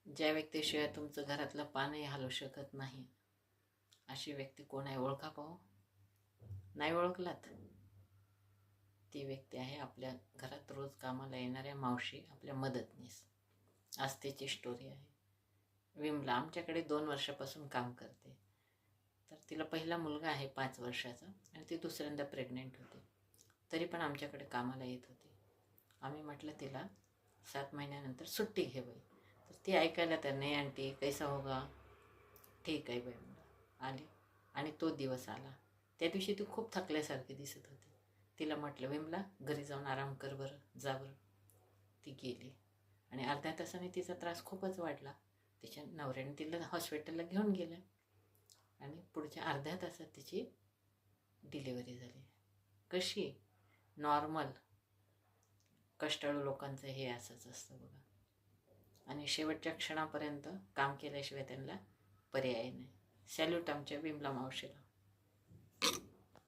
ज्या व्यक्तीशिवाय तुमचं घरातलं पानही हलू शकत नाही, अशी व्यक्ती कोण आहे ओळखा पाहू? नाही ओळखलात? ती व्यक्ती आहे आपल्या घरात रोज कामाला येणाऱ्या मावशी, आपल्या मदतनीस. आज तिची स्टोरी आहे. विमला आमच्याकडे 2 वर्षापासून काम करते. तर तिला पहिला मुलगा आहे 5 वर्षाचा आणि ती दुसऱ्यांदा प्रेग्नेंट होती. तरी पण आमच्याकडे कामाला येत होती. आम्ही म्हटलं तिला 7 महिन्यानंतर सुट्टी घे बाई. तर ती ऐकायला तर नाही आंटी कैसा होगा. ठीक आहे बाई म्हणलं. आली आणि तो दिवस आला. त्या दिवशी ती खूप थकल्यासारखी दिसत होती. तिला म्हटलं विमला घरी जाऊन आराम कर बरं, जा बरं. ती गेली आणि अर्ध्या तासाने तिचा त्रास खूपच वाढला. तिच्या नवऱ्याने तिला हॉस्पिटलला घेऊन गेलं आणि पुढच्या अर्ध्या तासात तिची डिलिव्हरी झाली. कशी? नॉर्मल. कष्टाळू लोकांचं हे असंच असतं बघा. आणि शेवटच्या क्षणापर्यंत काम केल्याशिवाय त्यांना पर्याय नाही. सॅल्यूट आमच्या विमला मावशीला.